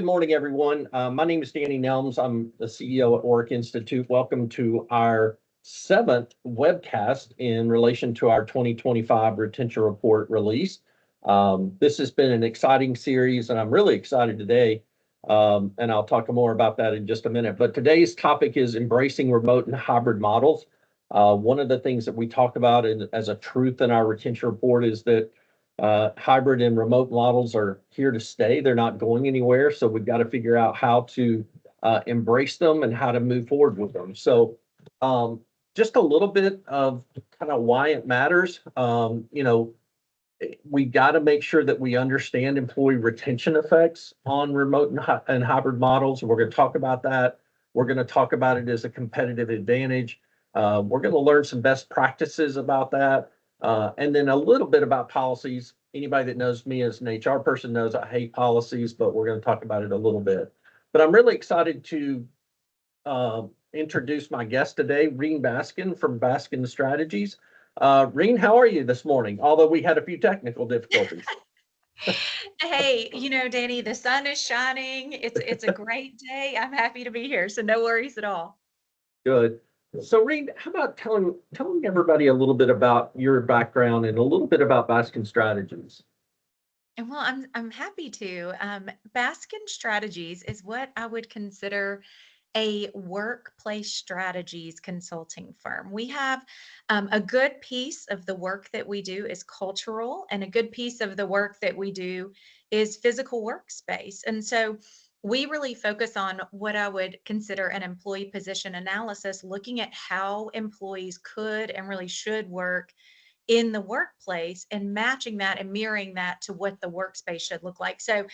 Good morning, everyone. My name is Danny Nelms. I'm the CEO at Work Institute. Welcome to our seventh webcast in relation to our 2025 retention report release. This has been an exciting series, and I'm really excited today. And I'll talk more about that in just a minute. But today's topic is embracing remote and hybrid models. One of the things that we talk about as a truth in our retention report is that hybrid and remote models are here to stay. They're not going anywhere. So we've got to figure out how to embrace them and how to move forward with them. So just a little bit of kind of why it matters. We got to make sure that we understand employee retention effects on remote and hybrid models. We're going to talk about that. We're going to talk about it as a competitive advantage. We're going to learn some best practices about that. And then a little bit about policies. Anybody that knows me as an HR person knows I hate policies, but we're going to talk about it a little bit. But I'm really excited to introduce my guest today, Reen Baskin from Baskin Strategies. Reen, how are you this morning? Although we had a few technical difficulties. Hey, Danny, the sun is shining. It's a great day. I'm happy to be here, so no worries at all. Good. So, Reen, how about telling everybody a little bit about your background and a little bit about Baskin Strategies? And well, I'm happy to. Baskin Strategies is what I would consider a workplace strategies consulting firm. We have a good piece of the work that we do is cultural, and a good piece of the work that we do is physical workspace. And so we really focus on what I would consider an employee position analysis, looking at how employees could and really should work in the workplace and matching that and mirroring that to what the workspace should look like. So,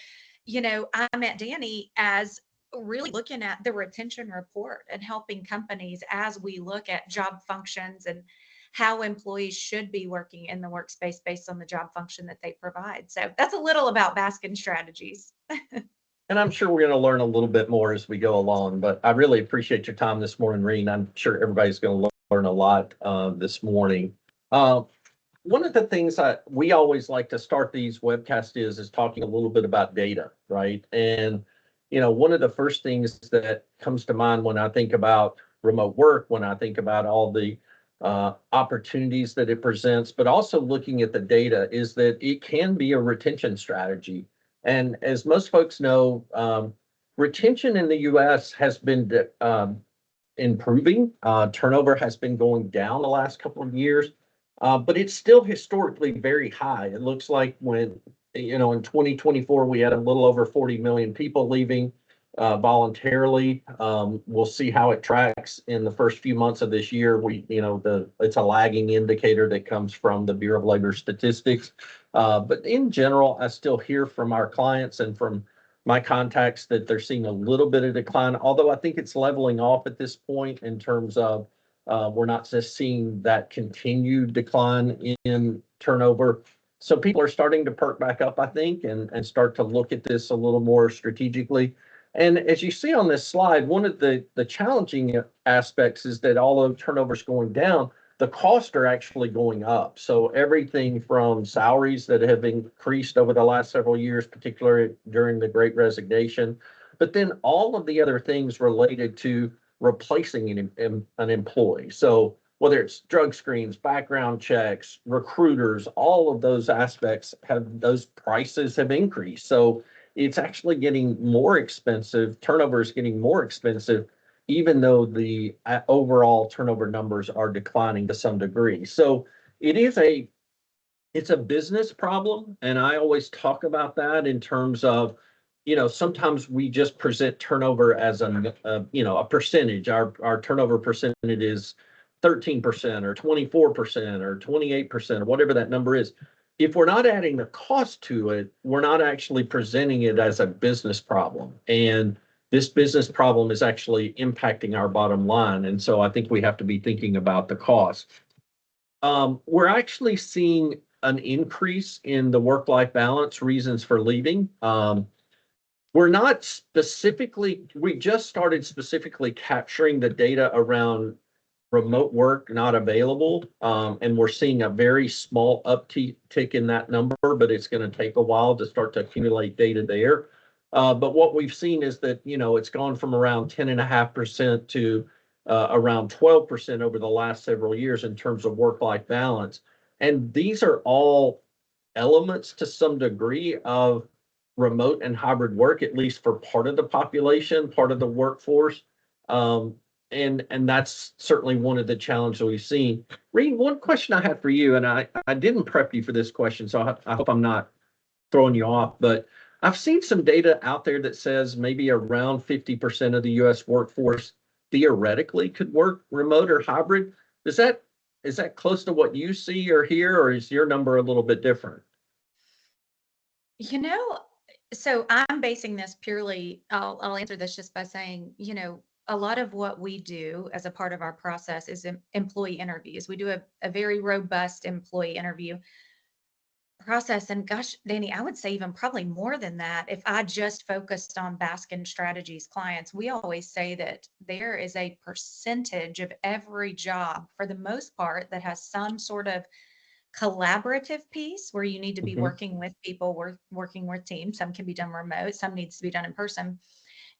I met Danny as really looking at the retention report and helping companies as we look at job functions and how employees should be working in the workspace based on the job function that they provide. So that's a little about Baskin Strategies. And I'm sure we're going to learn a little bit more as we go along, but I really appreciate your time this morning, Reen. I'm sure everybody's going to learn a lot this morning. One of the things we always like to start these webcasts is talking a little bit about data, right? And, one of the first things that comes to mind when I think about remote work, when I think about all the opportunities that it presents, but also looking at the data is that it can be a retention strategy. And as most folks know, retention in the U.S. has been improving. Turnover has been going down the last couple of years, but it's still historically very high. It looks like when, in 2024, we had a little over 40 million people leaving voluntarily. We'll see how it tracks in the first few months of this year. It's a lagging indicator that comes from the Bureau of Labor Statistics. But in general, I still hear from our clients and from my contacts that they're seeing a little bit of decline, although I think it's leveling off at this point in terms of we're not just seeing that continued decline in turnover. So people are starting to perk back up, I think, and start to look at this a little more strategically. And as you see on this slide, one of the challenging aspects is that although turnover is going down, the costs are actually going up. So everything from salaries that have increased over the last several years, particularly during the Great Resignation, but then all of the other things related to replacing an employee. So whether it's drug screens, background checks, recruiters, all of those aspects those prices have increased. So it's actually getting more expensive. Turnover is getting more expensive, even though the overall turnover numbers are declining to some degree. So it's a business problem. And I always talk about that in terms of, sometimes we just present turnover as a percentage. Our turnover percentage is 13% or 24% or 28% or whatever that number is. If we're not adding the cost to it, we're not actually presenting it as a business problem. And this business problem is actually impacting our bottom line. And so I think we have to be thinking about the cost. We're actually seeing an increase in the work-life balance reasons for leaving. We just started specifically capturing the data around remote work not available. And we're seeing a very small uptick in that number, but it's going to take a while to start to accumulate data there. But what we've seen is that, it's gone from around 10.5% to around 12% over the last several years in terms of work-life balance. And these are all elements to some degree of remote and hybrid work, at least for part of the population, part of the workforce. Um, and that's certainly one of the challenges we've seen. Reed, one question I had for you, and I didn't prep you for this question, so I hope I'm not throwing you off, but I've seen some data out there that says maybe around 50% of the US workforce theoretically could work remote or hybrid. Is that close to what you see or hear, or is your number a little bit different? You know, so I'm basing this purely, I'll answer this just by saying, a lot of what we do as a part of our process is employee interviews. We do a very robust employee interview process. And gosh, Danny, I would say even probably more than that. If I just focused on Baskin Strategies clients, we always say that there is a percentage of every job, for the most part, that has some sort of collaborative piece where you need to be Mhm. working with people, working with teams. Some can be done remote, some needs to be done in person.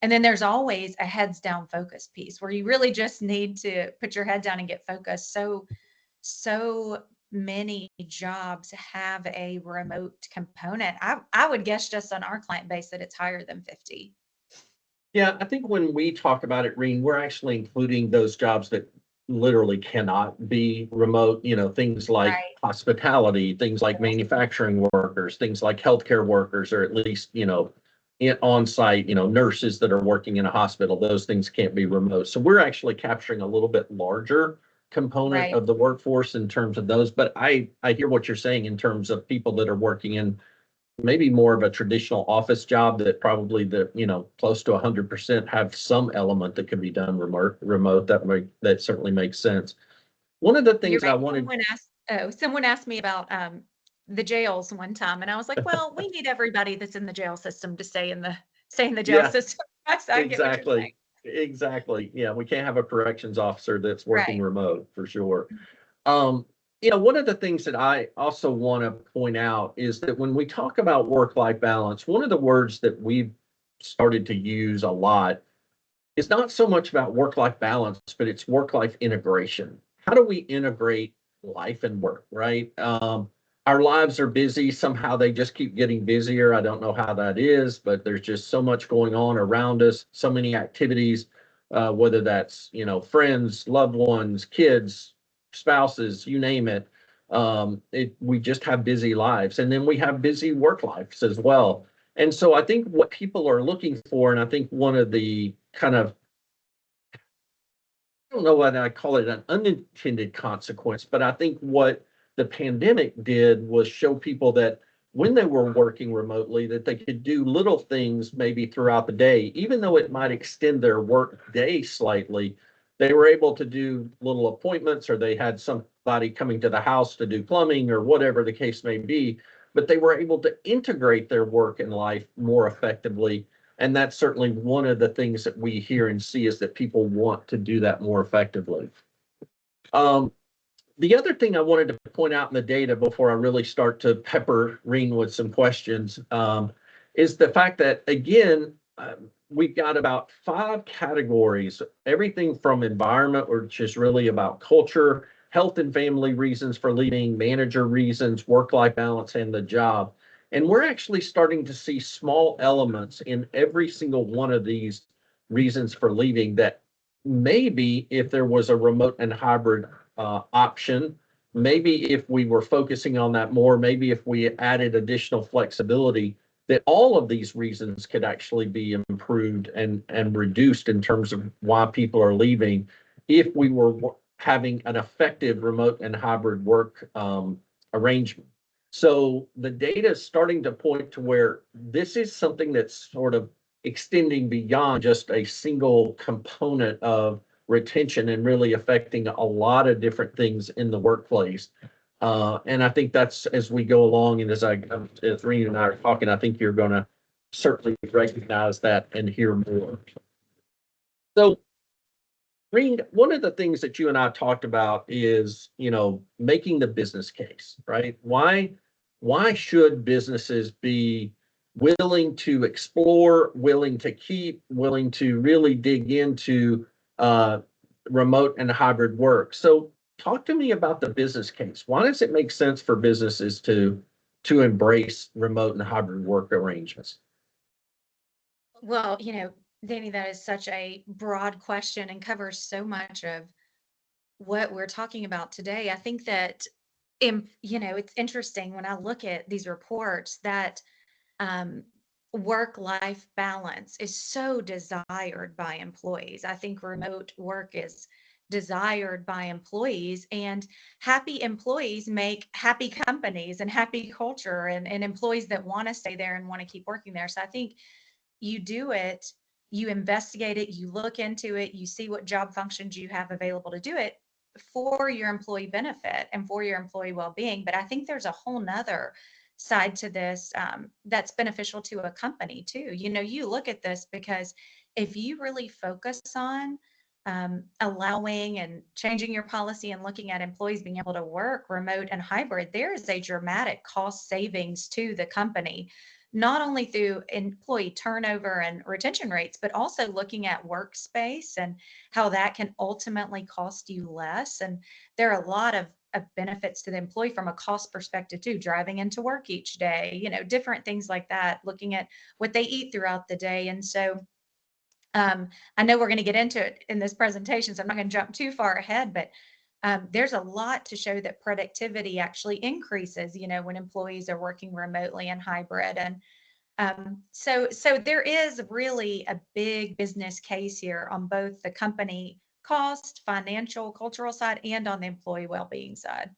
And then there's always a heads down focus piece where you really just need to put your head down and get focused. So many jobs have a remote component. I would guess just on our client base that it's higher than 50. Yeah, I think when we talk about it, Reen, we're actually including those jobs that literally cannot be remote, things like Right. hospitality, things like Yes. manufacturing workers, things like healthcare workers, or at least, on site, nurses that are working in a hospital, those things can't be remote. So we're actually capturing a little bit larger component Right. of the workforce in terms of those. But I hear what you're saying in terms of people that are working in maybe more of a traditional office job that probably close to 100% have some element that can be done remote. That certainly makes sense. One of the You're things I right. wanted. Someone asked me about the jails one time, and I was like, "Well, we need everybody that's in the jail system to stay in the jail Yeah, system." So I get what you're saying. exactly. Exactly. Yeah, we can't have a corrections officer that's working Right. remote for sure. Um, one of the things that I also want to point out is that when we talk about work-life balance, one of the words that we've started to use a lot, it's not so much about work-life balance, but it's work-life integration. How do we integrate life and work, right? Our lives are busy. Somehow they just keep getting busier. I don't know how that is, but there's just so much going on around us, so many activities, whether that's, friends, loved ones, kids, spouses, you name it. We just have busy lives. And then we have busy work lives as well. And so I think what people are looking for, and I think one of the kind of, I don't know whether I call it an unintended consequence, but I think what the pandemic did was show people that when they were working remotely, that they could do little things maybe throughout the day, even though it might extend their work day slightly. They were able to do little appointments, or they had somebody coming to the house to do plumbing or whatever the case may be, but they were able to integrate their work and life more effectively. And that's certainly one of the things that we hear and see, is that people want to do that more effectively. Um, the other thing I wanted to point out in the data before I really start to pepper Reen with some questions, is the fact that, again, we've got about 5 categories, everything from environment, which is really about culture, health and family reasons for leaving, manager reasons, work-life balance, and the job. And we're actually starting to see small elements in every single one of these reasons for leaving that maybe if there was a remote and hybrid option, maybe if we were focusing on that more, maybe if we added additional flexibility, that all of these reasons could actually be improved and reduced in terms of why people are leaving, if we were having an effective remote and hybrid work arrangement. So the data is starting to point to where this is something that's sort of extending beyond just a single component of retention and really affecting a lot of different things in the workplace. And I think that's, as we go along, and as Rena and I are talking, I think you're going to certainly recognize that and hear more. So, Rena, one of the things that you and I talked about is, making the business case, right? Why should businesses be willing to explore, willing to keep, willing to really dig into remote and hybrid work. So talk to me about the business case. Why does it make sense for businesses to embrace remote and hybrid work arrangements? Well, Danny, that is such a broad question and covers so much of what we're talking about today. I think that, it's interesting when I look at these reports that um, work-life balance is so desired by employees. I think remote work is desired by employees, and happy employees make happy companies and happy culture, and employees that want to stay there and want to keep working there. So I think you do it, you investigate it, you look into it, you see what job functions you have available to do it for your employee benefit and for your employee well-being. But I think there's a whole nother side to this that's beneficial to a company too. You look at this because if you really focus on allowing and changing your policy and looking at employees being able to work remote and hybrid, there is a dramatic cost savings to the company, not only through employee turnover and retention rates, but also looking at workspace and how that can ultimately cost you less. And there are a lot of benefits to the employee from a cost perspective too, driving into work each day, different things like that, looking at what they eat throughout the day. And so I know we're going to get into it in this presentation, so I'm not going to jump too far ahead, but there's a lot to show that productivity actually increases, when employees are working remotely and hybrid. And so there is really a big business case here on both the company cost, financial, cultural side, and on the employee well-being side.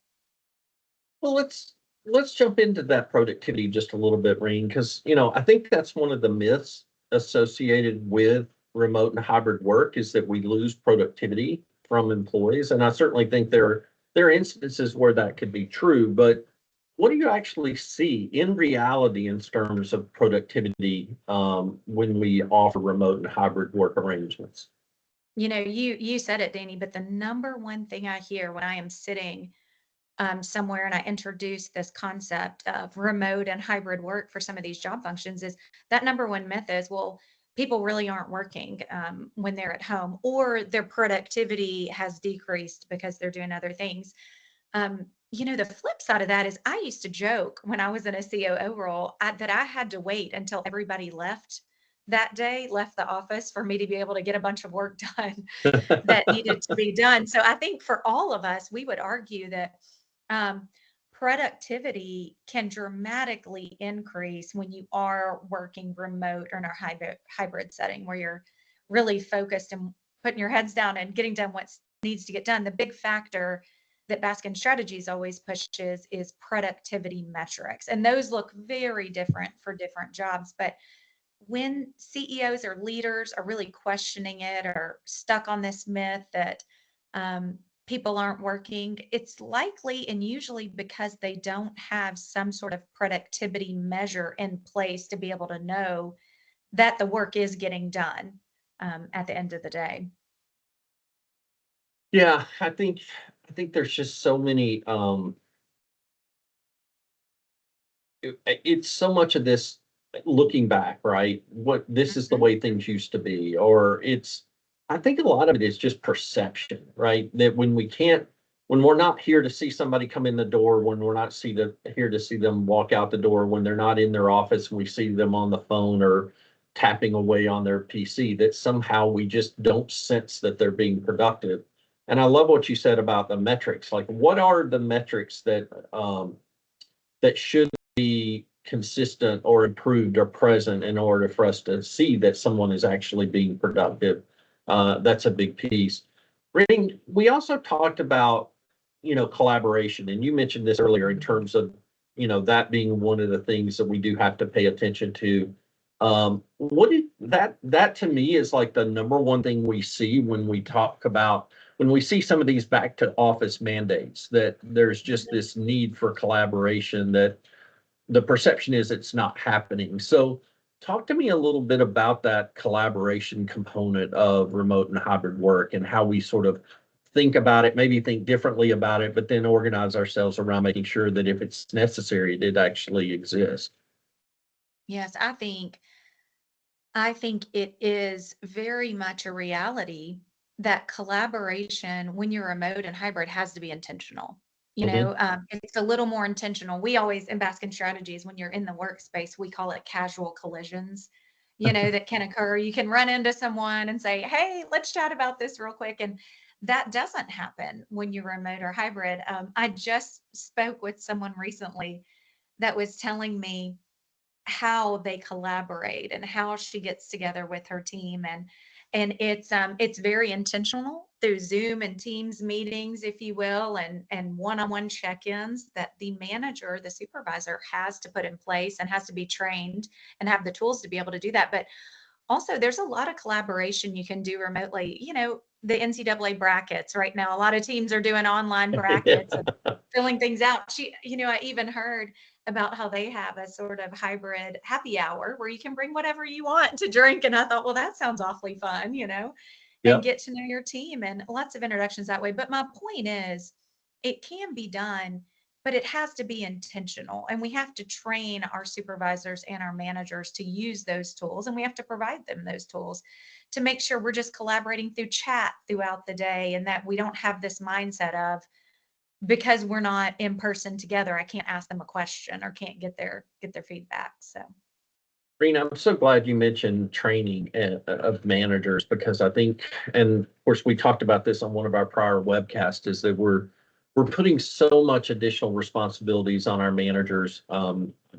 Well, let's jump into that productivity just a little bit, Reen, because I think that's one of the myths associated with remote and hybrid work is that we lose productivity from employees, and I certainly think there are instances where that could be true. But what do you actually see in reality in terms of productivity when we offer remote and hybrid work arrangements? You said it, Danny, but the number one thing I hear when I am sitting somewhere and I introduce this concept of remote and hybrid work for some of these job functions is that number one myth is, well, people really aren't working when they're at home, or their productivity has decreased because they're doing other things. The flip side of that is I used to joke when I was in a COO role that I had to wait until everybody left that day, left the office for me to be able to get a bunch of work done that needed to be done. So I think for all of us, we would argue that um, productivity can dramatically increase when you are working remote or in a hybrid setting where you're really focused and putting your heads down and getting done what needs to get done. The big factor that Baskin Strategies always pushes is productivity metrics, and those look very different for different jobs. But when CEOs or leaders are really questioning it or stuck on this myth that people aren't working, it's likely and usually because they don't have some sort of productivity measure in place to be able to know that the work is getting done at the end of the day. Yeah, I think there's just so many it's so much of this looking back, right? What this is the Mhm. way things used to be, or I think a lot of it is just perception, right? That when we're not here to see somebody come in the door, when we're not here to see them walk out the door, when they're not in their office, we see them on the phone or tapping away on their PC, that somehow we just don't sense that they're being productive. And I love what you said about the metrics. Like, what are the metrics that should be consistent or improved or present in order for us to see that someone is actually being productive? That's a big piece. Ring, we also talked about, collaboration, and you mentioned this earlier in terms of, that being one of the things that we do have to pay attention to. What did that to me is like the number one thing we see when we see some of these back to office mandates, that there's just this need for collaboration, that the perception is it's not happening. So talk to me a little bit about that collaboration component of remote and hybrid work and how we sort of think about it, maybe think differently about it, but then organize ourselves around making sure that if it's necessary, it actually exists. Yes, I think it is very much a reality that collaboration when you're remote and hybrid has to be intentional. Hmm. It's a little more intentional. We always in Baskin Strategies, when you're in the workspace, we call it casual collisions, that can occur. You can run into someone and say, "Hey, let's chat about this real quick." And that doesn't happen when you're remote or hybrid. I just spoke with someone recently that was telling me how they collaborate and how she gets together with her team, and it's very intentional through Zoom and Teams meetings, if you will, and one-on-one check-ins that the manager, the supervisor, has to put in place and has to be trained and have the tools to be able to do that. But also, there's a lot of collaboration you can do remotely. The NCAA brackets right now, a lot of teams are doing online Yeah. brackets and filling things out. I even heard about how they have a sort of hybrid happy hour where you can bring whatever you want to drink. And I thought, well, that sounds awfully fun, and Yep. get to know your team and lots of introductions that way. But my point is, it can be done, but it has to be intentional. And we have to train our supervisors and our managers to use those tools. And we have to provide them those tools to make sure we're just collaborating through chat throughout the day, and that we don't have this mindset of, because we're not in person together, I can't ask them a question or can't get their feedback. So Rena, I'm so glad you mentioned training of managers because I think, and of course, we talked about this on one of our prior webcasts, is that we're putting so much additional responsibilities on our managers,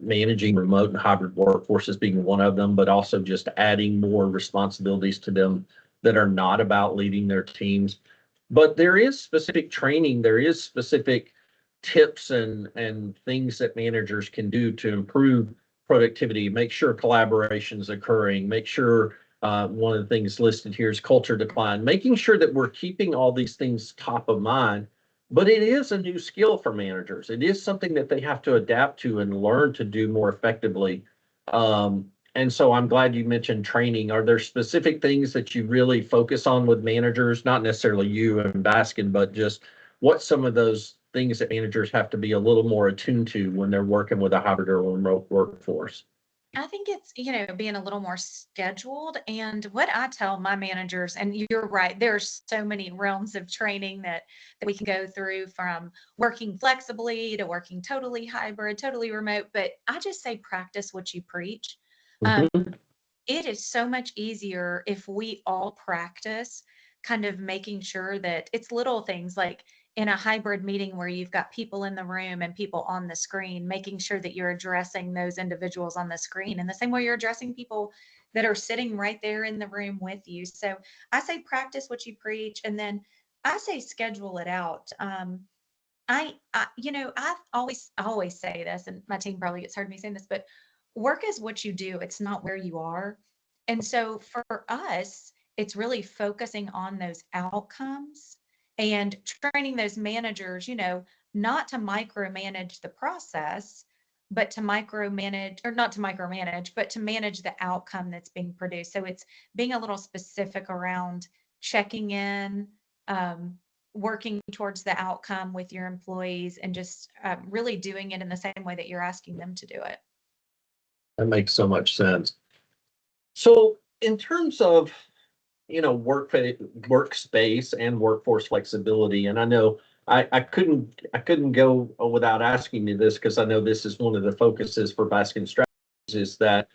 managing remote and hybrid workforces being one of them, but also just adding more responsibilities to them that are not about leading their teams. But there is specific training, there is specific tips and things that managers can do to improve productivity, make sure collaboration is occurring, make sure one of the things listed here is culture decline, making sure that we're keeping all these things top of mind. But it is a new skill for managers. It is something that they have to adapt to and learn to do more effectively. And so I'm glad you mentioned training. Are there specific things that you really focus on with managers? Not necessarily you and Baskin, but just what some of those things that managers have to be a little more attuned to when they're working with a hybrid or remote workforce. I think it's, being a little more scheduled. And what I tell my managers, and you're right, there's so many realms of training that we can go through, from working flexibly to working totally hybrid, totally remote. But I just say practice what you preach. Um, Mhm. it is so much easier if we all practice kind of making sure that it's little things like in a hybrid meeting where you've got people in the room and people on the screen, making sure that you're addressing those individuals on the screen in the same way you're addressing people that are sitting right there in the room with you. So I say practice what you preach, and then I say schedule it out. I always say this, and my team probably gets heard me saying this, but work is what you do. It's not where you are. And so for us, it's really focusing on those outcomes and training those managers, not to micromanage the process, but to micromanage, or not to micromanage, but to manage the outcome that's being produced. So it's being a little specific around checking in, um, working towards the outcome with your employees, and just really doing it in the same way that you're asking them to do it. That makes so much sense. So, in terms of workspace and workforce flexibility, and I know I couldn't go without asking you this because I know this is one of the focuses for Baskin Strategies is that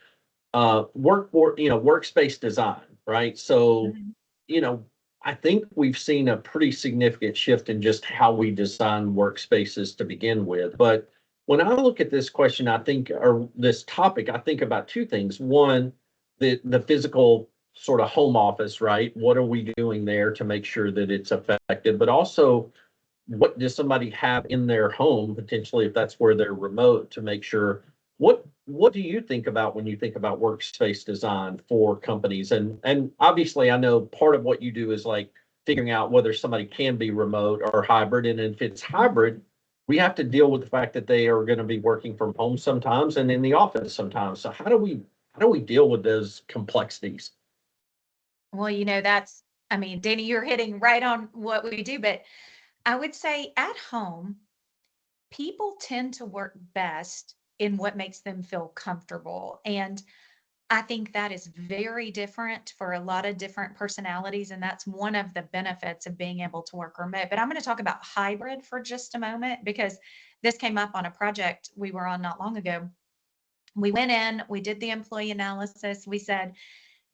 workspace design, right? So, Mhm. you know, I think we've seen a pretty significant shift in just how we design workspaces to begin with. But when I look at this question, or this topic, I think about two things. One, the physical sort of home office, right? What are we doing there to make sure that it's effective? But also, what does somebody have in their home potentially if that's where they're remote to make sure what do you think about when you think about workspace design for companies? And obviously I know part of what you do is like figuring out whether somebody can be remote or hybrid. And if it's hybrid, we have to deal with the fact that they are going to be working from home sometimes and in the office sometimes. So how do we deal with those complexities? Well, I mean, Danny, you're hitting right on what we do, but I would say at home, people tend to work best in what makes them feel comfortable. And I think that is very different for a lot of different personalities. And that's one of the benefits of being able to work remote. But I'm going to talk about hybrid for just a moment because this came up on a project we were on not long ago. We went in, we did the employee analysis. We said,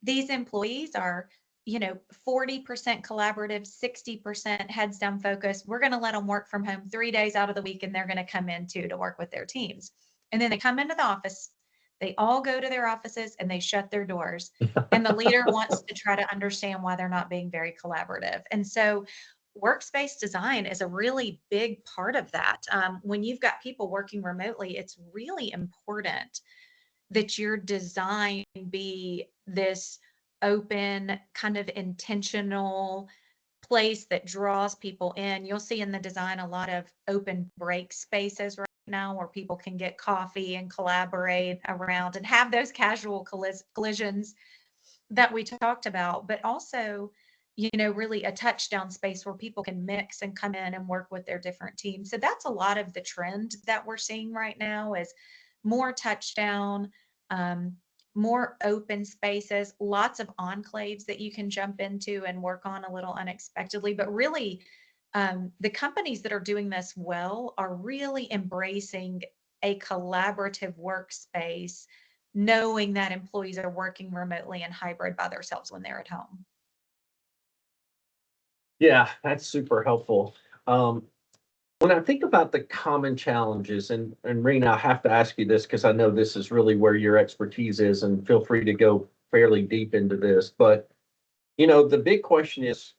these employees are, 40% collaborative, 60% heads down focus. We're going to let them work from home 3 days out of the week, and they're going to come in too to work with their teams. And then they come into the office, they all go to their offices and they shut their doors. And the leader wants to try to understand why they're not being very collaborative. And so workspace design is a really big part of that. When you've got people working remotely, it's really important that your design be this open, kind of intentional place that draws people in. You'll see in the design a lot of open break spaces right now where people can get coffee and collaborate around and have those casual collisions that we talked about, but also, really a touchdown space where people can mix and come in and work with their different teams. So that's a lot of the trend that we're seeing right now is more touchdown, um, more open spaces, lots of enclaves that you can jump into and work on a little unexpectedly. But really, the companies that are doing this well are really embracing a collaborative workspace, knowing that employees are working remotely and hybrid by themselves when they're at home. Yeah, that's super helpful. Um, when I think about the common challenges, and Rena, I have to ask you this because I know this is really where your expertise is, and feel free to go fairly deep into this. But the big question is,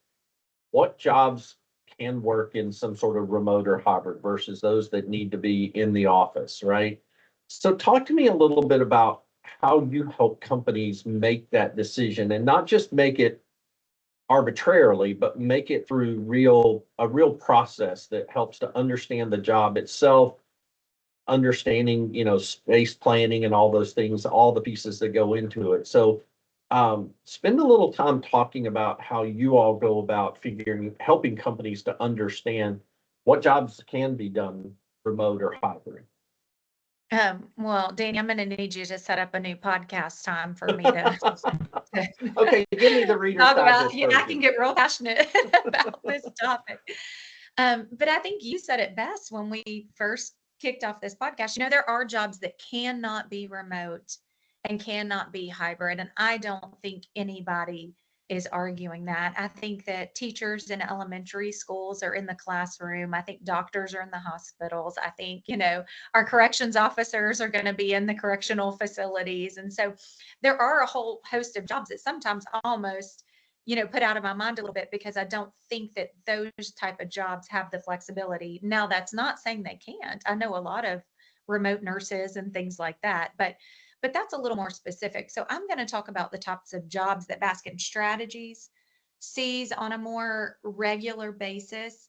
what jobs can work in some sort of remote or hybrid versus those that need to be in the office, right? So talk to me a little bit about how you help companies make that decision and not just make it arbitrarily, but make it through a real process that helps to understand the job itself, understanding, space planning and all those things, all the pieces that go into it. So spend a little time talking about how you all go about helping companies to understand what jobs can be done remote or hybrid. Well, Danny, I'm going to need you to set up a new podcast time for me to Okay, give me the Reader's talk about. Digest Yeah, I can version. get real passionate about this topic. But I think you said it best when we first kicked off this podcast. There are jobs that cannot be remote and cannot be hybrid. And I don't think anybody is arguing that. I think that teachers in elementary schools are in the classroom. I think doctors are in the hospitals. I think, our corrections officers are going to be in the correctional facilities. And so there are a whole host of jobs that sometimes almost put out of my mind a little bit because I don't think that those type of jobs have the flexibility. Now, that's not saying they can't. I know a lot of remote nurses and things like that, but that's a little more specific. So I'm going to talk about the types of jobs that Baskin Strategies sees on a more regular basis.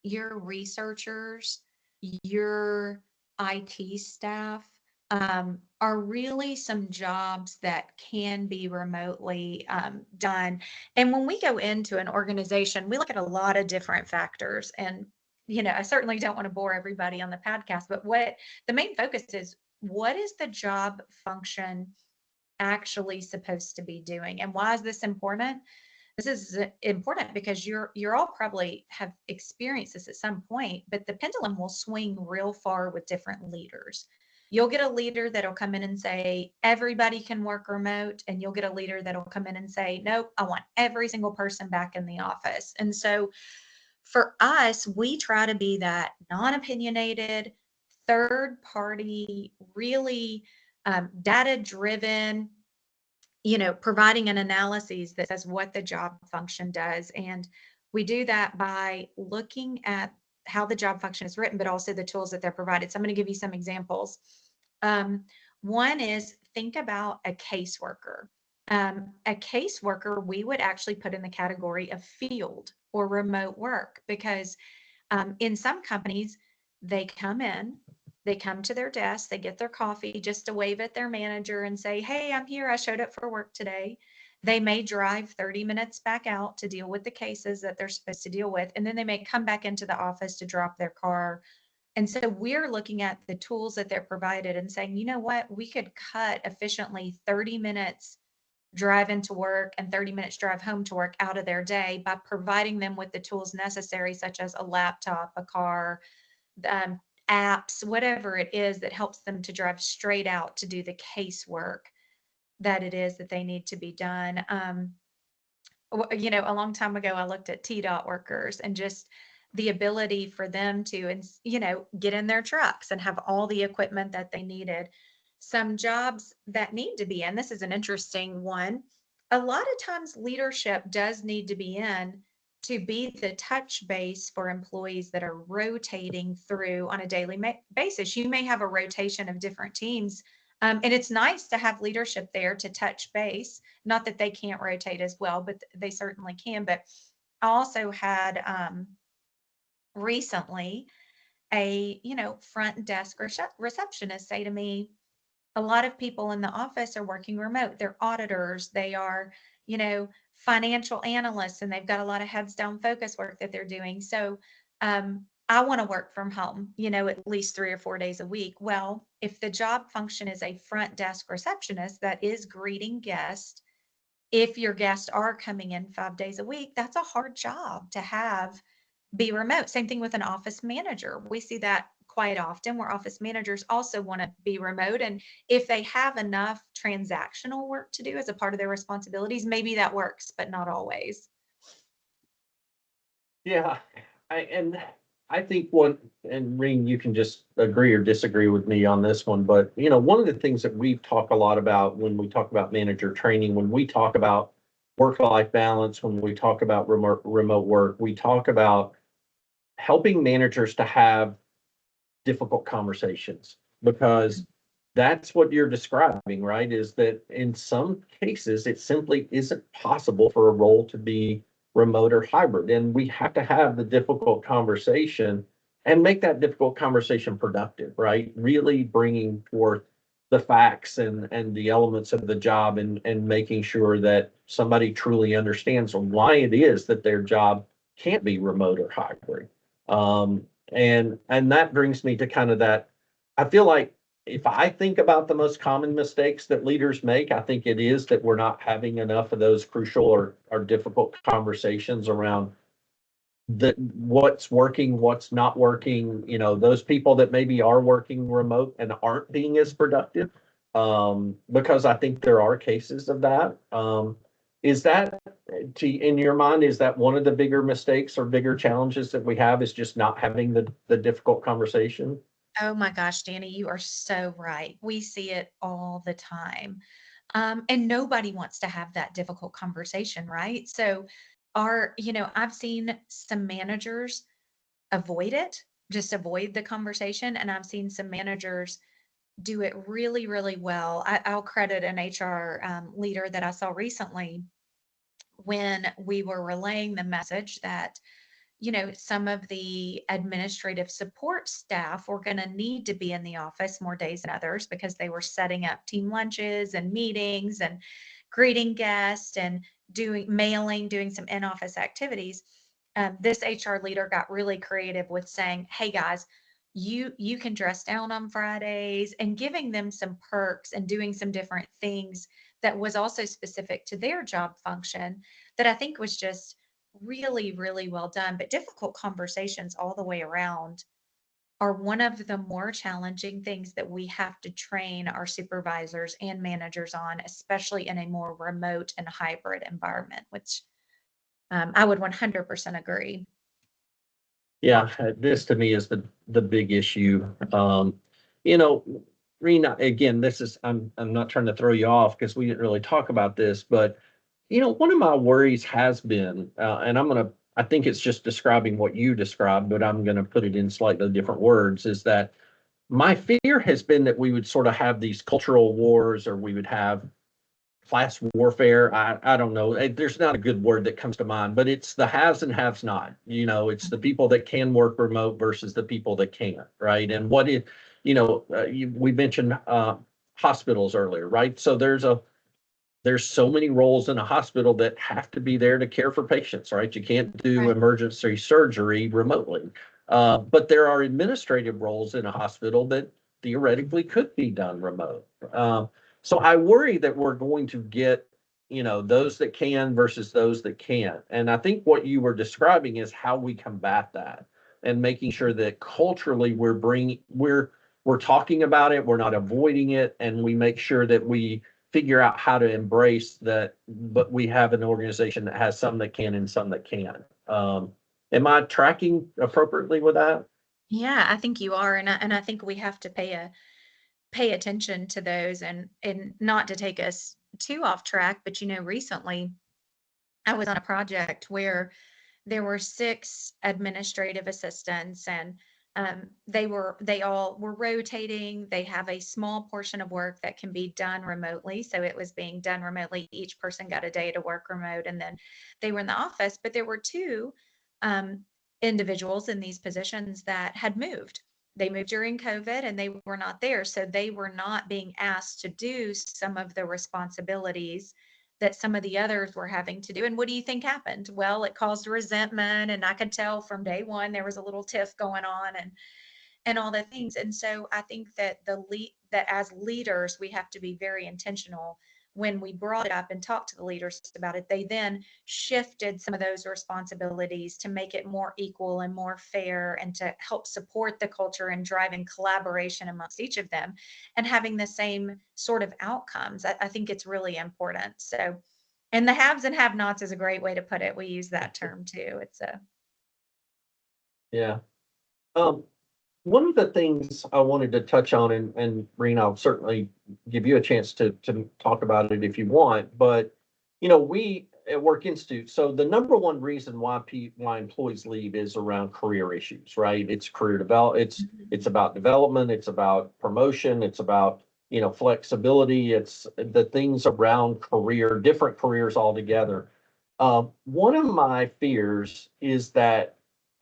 Your researchers, your IT staff, are really some jobs that can be remotely done. And when we go into an organization, we look at a lot of different factors. And, I certainly don't want to bore everybody on the podcast, but what the main focus is, what is the job function actually supposed to be doing? And why is this important? This is important because you're all probably have experienced this at some point, but the pendulum will swing real far with different leaders. You'll get a leader that'll come in and say everybody can work remote, and you'll get a leader that'll come in and say, nope, I want every single person back in the office. And so for us, we try to be that non-opinionated, third party, really data driven, providing an analysis that says what the job function does. And we do that by looking at how the job function is written, but also the tools that they're provided. So I'm going to give you some examples. One is think about a caseworker. A caseworker, we would actually put in the category of field or remote work because in some companies, they come in, they come to their desk, they get their coffee just to wave at their manager and say, hey, I'm here. I showed up for work today. They may drive 30 minutes back out to deal with the cases that they're supposed to deal with. And then they may come back into the office to drop their car And so we're looking at the tools that they're provided and saying, you know what, we could cut efficiently 30 minutes drive into work and 30 minutes drive home to work out of their day by providing them with the tools necessary, such as a laptop, a car, um, apps, whatever it is that helps them to drive straight out to do the casework that it is that they need to be done. A long time ago, I looked at T-Dot workers and just the ability for them to, get in their trucks and have all the equipment that they needed. Some jobs that need to be in, this is an interesting one. A lot of times leadership does need to be in to be the touch base for employees that are rotating through on a daily basis. You may have a rotation of different teams, and it's nice to have leadership there to touch base. Not that they can't rotate as well, but they certainly can. But I also had recently a front desk receptionist say to me, a lot of people in the office are working remote. They're auditors, they are, financial analysts, and they've got a lot of heads down focus work that they're doing. So I want to work from home, at least 3 or 4 days a week. Well, if the job function is a front desk receptionist that is greeting guests, if your guests are coming in 5 days a week, that's a hard job to have be remote. Same thing with an office manager. We see that quite often where office managers also want to be remote. And if they have enough transactional work to do as a part of their responsibilities, maybe that works, but not always. Yeah, and I think and Reen, you can just agree or disagree with me on this one, but one of the things that we've talked a lot about when we talk about manager training, when we talk about work-life balance, when we talk about remote work, we talk about helping managers to have difficult conversations, because that's what you're describing, right? Is that in some cases, it simply isn't possible for a role to be remote or hybrid. And we have to have the difficult conversation and make that difficult conversation productive, right? Really bringing forth the facts and the elements of the job, and making sure that somebody truly understands why it is that their job can't be remote or hybrid. And that brings me to kind of that. I feel like if I think about the most common mistakes that leaders make, I think it is that we're not having enough of those crucial or difficult conversations around what's working, what's not working, those people that maybe are working remote and aren't being as productive. Because I think there are cases of that. Is that, in your mind, is that one of the bigger mistakes or bigger challenges that we have, is just not having the difficult conversation? Oh my gosh, Danny, you are so right. We see it all the time. And nobody wants to have that difficult conversation, right? So, I've seen some managers avoid it, just avoid the conversation. And I've seen some managers do it really, really well. I'll credit an HR leader that I saw recently when we were relaying the message that some of the administrative support staff were going to need to be in the office more days than others because they were setting up team lunches and meetings and greeting guests and doing some in-office activities. This HR leader got really creative with saying, "Hey guys, you can dress down on Fridays," and giving them some perks and doing some different things that was also specific to their job function, that I think was just really, really well done. But difficult conversations all the way around are one of the more challenging things that we have to train our supervisors and managers on, especially in a more remote and hybrid environment, which I would 100% agree. Yeah, this to me is the big issue. You know, Rena, again, I'm not trying to throw you off because we didn't really talk about this, but one of my worries has been, and I think it's just describing what you described, but I'm gonna put it in slightly different words, is that my fear has been that we would sort of have these cultural wars, or we would have class warfare. I don't know. There's not a good word that comes to mind, but it's the haves and haves not. It's the people that can work remote versus the people that can't, right? And we mentioned hospitals earlier, right? So there's so many roles in a hospital that have to be there to care for patients, right? You can't do Right. emergency surgery remotely. But there are administrative roles in a hospital that theoretically could be done remote. So I worry that we're going to get, those that can versus those that can't. And I think what you were describing is how we combat that and making sure that culturally we're talking about it, we're not avoiding it, and we make sure that we figure out how to embrace that, but we have an organization that has some that can and some that can't. Am I tracking appropriately with that? Yeah, I think you are, and I think we have to pay attention to those, and not to take us too off track, but recently I was on a project where there were 6 administrative assistants, and they all were rotating. They have a small portion of work that can be done remotely, so it was being done remotely. Each person got a day to work remote, and then they were in the office. But there were 2 um, individuals in these positions that had moved. They moved during COVID and they were not there, so they were not being asked to do some of the responsibilities that some of the others were having to do. And what do you think happened? Well, it caused resentment, and I could tell from day one there was a little tiff going on, and all the things. And so I think that that as leaders, we have to be very intentional. When we brought it up and talked to the leaders about it, they then shifted some of those responsibilities to make it more equal and more fair, and to help support the culture and driving collaboration amongst each of them and having the same sort of outcomes. I think it's really important. So, and the haves and have nots is a great way to put it. We use that term too. It's a Yeah. Um, One of the things I wanted to touch on, and Rena, I'll certainly give you a chance to talk about it if you want, but we at Work Institute, so the number one reason why employees leave is around career issues, right? It's career develop, it's about development, it's about promotion, it's about flexibility, it's the things around career, different careers altogether. One of my fears is that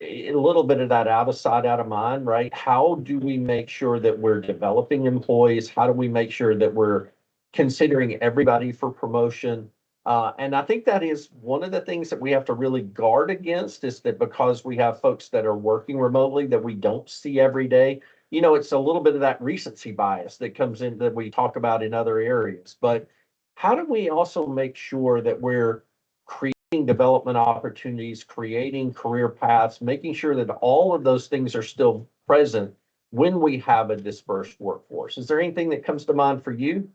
a little bit of that out of sight, out of mind, right? How do we make sure that we're developing employees? How do we make sure that we're considering everybody for promotion? And I think that is one of the things that we have to really guard against, is that because we have folks that are working remotely that we don't see every day, it's a little bit of that recency bias that comes in that we talk about in other areas. But how do we also make sure that we're creating development opportunities, creating career paths, making sure that all of those things are still present when we have a dispersed workforce? Is there anything that comes to mind for you?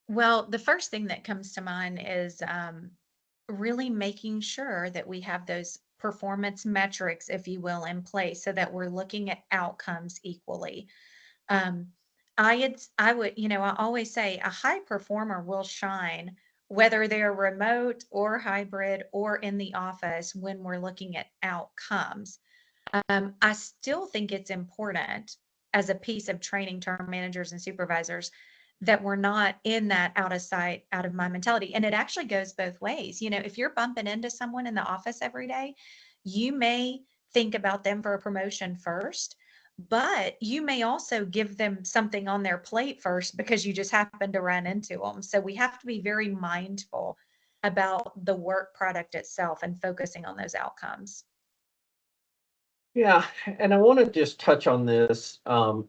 Well, the first thing that comes to mind is really making sure that we have those performance metrics, if you will, in place so that we're looking at outcomes equally. Um, I would, I always say a high performer will shine whether they're remote or hybrid or in the office when we're looking at outcomes. I still think it's important as a piece of training to our managers and supervisors that we're not in that out of sight, out of mind mentality. And it actually goes both ways. If you're bumping into someone in the office every day, you may think about them for a promotion first, but you may also give them something on their plate first because you just happen to run into them. So we have to be very mindful about the work product itself and focusing on those outcomes. Yeah, and I want to just touch on this,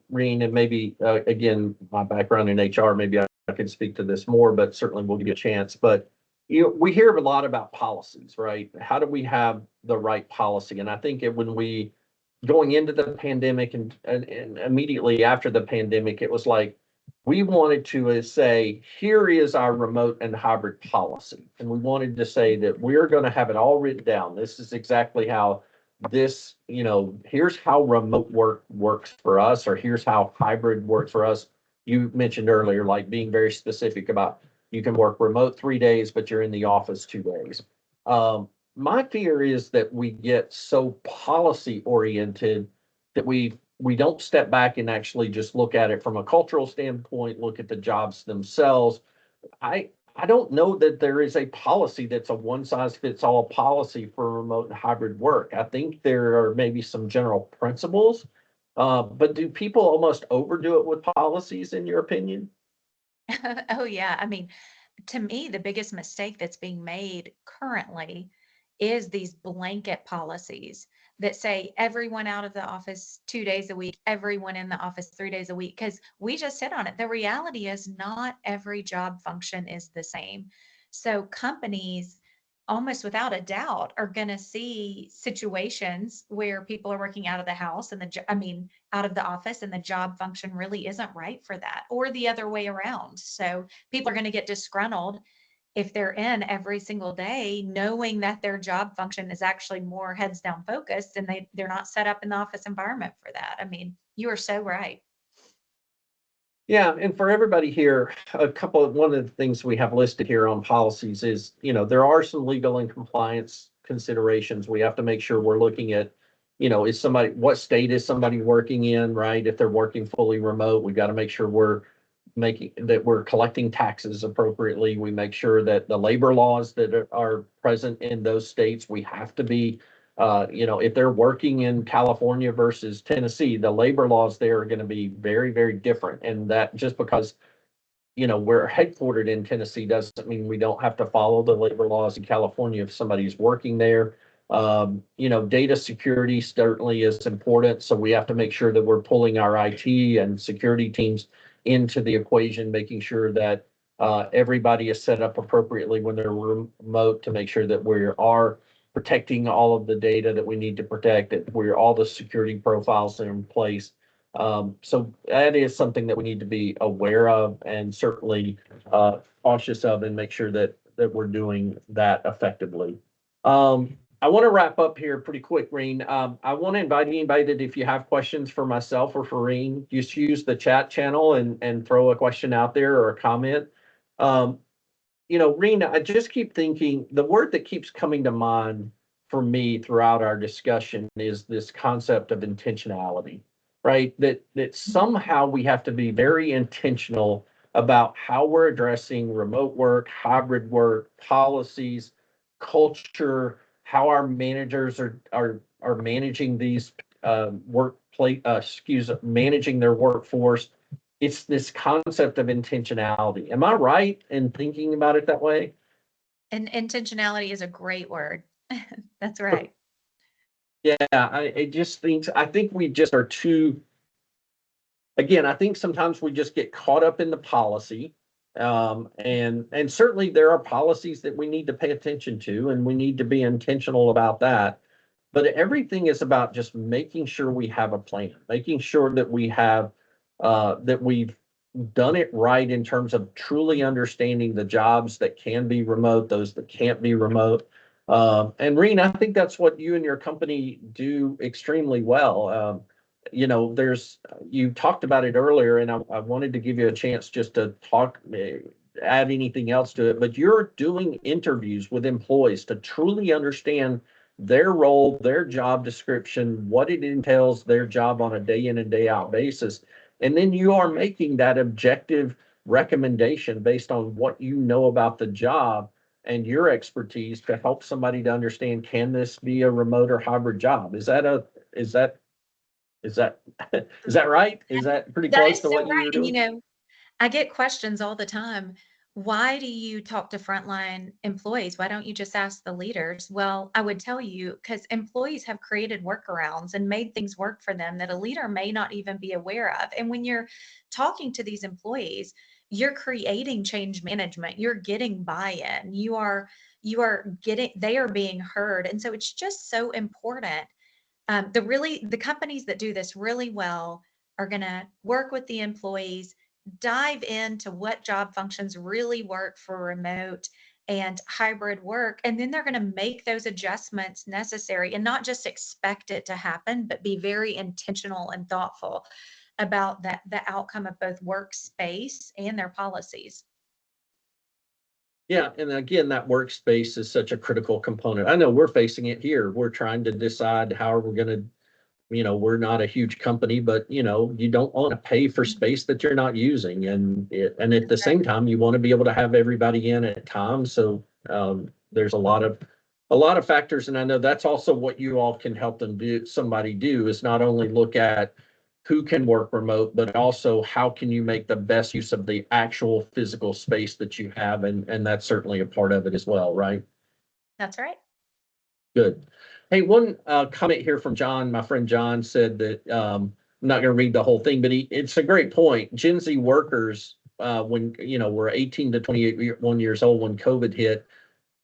Reen, and maybe again, my background in HR, maybe I can speak to this more, but certainly we'll give you a chance. But we hear a lot about policies, right? How do we have the right policy? And I think when we going into the pandemic and immediately after the pandemic, it was like we wanted to say, here is our remote and hybrid policy, and we wanted to say that we're going to have it all written down. This is exactly how this, here's how remote work works for us, or here's how hybrid works for us. You mentioned earlier, like being very specific about you can work remote 3 days, but you're in the office 2 days. My fear is that we get so policy oriented that we don't step back and actually just look at it from a cultural standpoint, look at the jobs themselves. I don't know that there is a policy that's a one size fits all policy for remote and hybrid work. I think there are maybe some general principles, but do people almost overdo it with policies, in your opinion? Oh, yeah. I mean, to me, the biggest mistake that's being made currently is these blanket policies that say everyone out of the office 2 days a week, everyone in the office 3 days a week, because we just hit on it. The reality is not every job function is the same. So companies, almost without a doubt, are going to see situations where people are working out of the house and out of the office, and the job function really isn't right for that, or the other way around. So people are going to get disgruntled if they're in every single day, knowing that their job function is actually more heads down focused, and they're not set up in the office environment for that. I mean, you are so right. Yeah, and for everybody here, one of the things we have listed here on policies is, there are some legal and compliance considerations. We have to make sure we're looking at, what state is somebody working in, right? If they're working fully remote, we got to make sure we're collecting taxes appropriately. We make sure that the labor laws that are present in those states, we have to be, if they're working in California versus Tennessee, the labor laws there are going to be very, very different. And that just because, we're headquartered in Tennessee doesn't mean we don't have to follow the labor laws in California if somebody's working there. Data security certainly is important. So we have to make sure that we're pulling our IT and security teams into the equation, making sure that everybody is set up appropriately when they're remote, to make sure that we are protecting all of the data that we need to protect, that all the security profiles are in place. So that is something that we need to be aware of, and certainly cautious of, and make sure that we're doing that effectively. I want to wrap up here pretty quick, Reen. I want to invite anybody that, if you have questions for myself or for Reen, just use the chat channel and throw a question out there or a comment. Reen, I just keep thinking, the word that keeps coming to mind for me throughout our discussion is this concept of intentionality, right? That somehow we have to be very intentional about how we're addressing remote work, hybrid work, policies, culture, how our managers are managing these managing their workforce. It's this concept of intentionality. Am I right in thinking about it that way? And intentionality is a great word. That's right. Yeah, I think we just are too, again, I think sometimes we just get caught up in the policy. And certainly there are policies that we need to pay attention to, and we need to be intentional about that. But everything is about just making sure we have a plan, making sure that we've done it right in terms of truly understanding the jobs that can be remote, those that can't be remote. And Reen, I think that's what you and your company do extremely well. You talked about it earlier, and I wanted to give you a chance just to add anything else to it, but you're doing interviews with employees to truly understand their role, their job description, what it entails, their job on a day in and day out basis. And then you are making that objective recommendation based on what you know about the job and your expertise to help somebody to understand, can this be a remote or hybrid job? Is that is that is that right? Is that pretty That close is to so what right. you're And doing? I get questions all the time. Why do you talk to frontline employees? Why don't you just ask the leaders? Well, I would tell you, because employees have created workarounds and made things work for them that a leader may not even be aware of. And when you're talking to these employees, you're creating change management. You're getting buy-in. You are getting, they are being heard. And so it's just so important. The companies that do this really well are going to work with the employees, dive into what job functions really work for remote and hybrid work, and then they're going to make those adjustments necessary, and not just expect it to happen, but be very intentional and thoughtful about the outcome of both workspace and their policies. Yeah, and again, that workspace is such a critical component. I know we're facing it here. We're trying to decide how are we going to, we're not a huge company, but you don't want to pay for space that you're not using, and at the That's right. same time, you want to be able to have everybody in at times. So there's a lot of factors, and I know that's also what you all can help them do. Somebody do is not only look at who can work remote, but also how can you make the best use of the actual physical space that you have, and that's certainly a part of it as well, right? That's right. Good. Hey, one comment here from John, my friend John said that I'm not going to read the whole thing, but it's a great point. Gen Z workers, when were 18 to 21 years old when COVID hit,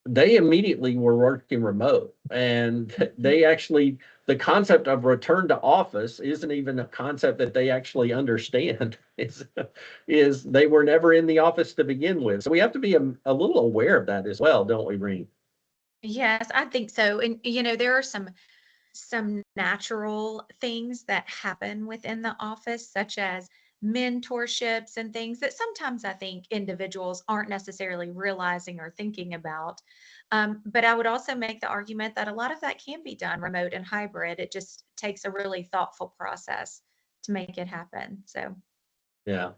they immediately were working remote, and they actually the concept of return to office isn't even a concept that they actually understand. Is they were never in the office to begin with, so we have to be a little aware of that as well, don't we, Reen? Yes, I think so. And there are some natural things that happen within the office, such as mentorships and things that sometimes I think individuals aren't necessarily realizing or thinking about. But I would also make the argument that a lot of that can be done remote and hybrid. It just takes a really thoughtful process to make it happen. So, Yeah.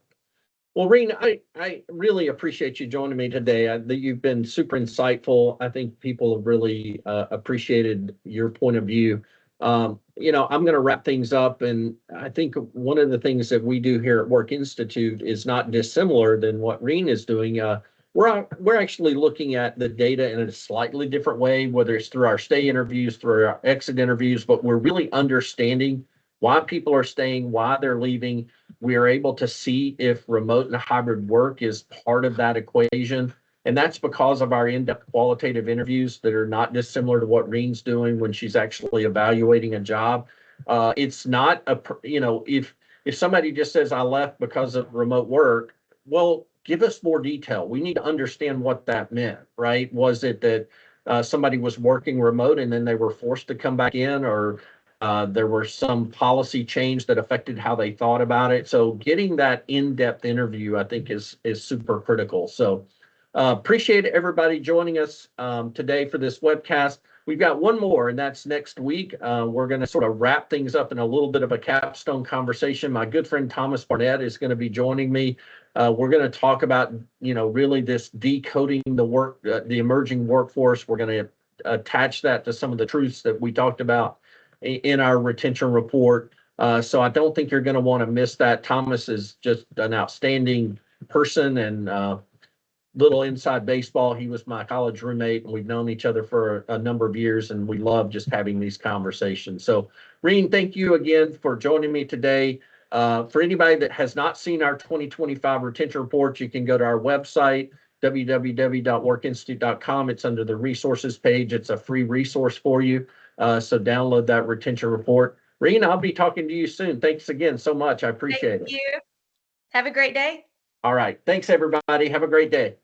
Well, Reen, I really appreciate you joining me today. That you've been super insightful. I think people have really appreciated your point of view. I'm going to wrap things up, and I think one of the things that we do here at Work Institute is not dissimilar than what Reen is doing. We're actually looking at the data in a slightly different way, whether it's through our stay interviews, through our exit interviews, but we're really understanding why people are staying, why they're leaving. We are able to see if remote and hybrid work is part of that equation. And that's because of our in-depth qualitative interviews that are not dissimilar to what Reen's doing when she's actually evaluating a job. It's not if somebody just says I left because of remote work, well, give us more detail. We need to understand what that meant, right? Was it that somebody was working remote and then they were forced to come back in, or there were some policy change that affected how they thought about it. So getting that in-depth interview, I think, is super critical. So appreciate everybody joining us today for this webcast. We've got one more, and that's next week. We're going to sort of wrap things up in a little bit of a capstone conversation. My good friend Thomas Barnett is going to be joining me. We're going to talk about, really this decoding the emerging workforce. We're going to attach that to some of the truths that we talked about in our retention report. So I don't think you're going to want to miss that. Thomas is just an outstanding person, and little inside baseball. He was my college roommate, and we've known each other for a number of years, and we love just having these conversations. So, Reen, thank you again for joining me today. For anybody that has not seen our 2025 retention report, you can go to our website, www.workinstitute.com. It's under the resources page. It's a free resource for you. So download that retention report. Reen, I'll be talking to you soon. Thanks again so much. I appreciate it. thank you. Have a great day. All right. Thanks, everybody. Have a great day.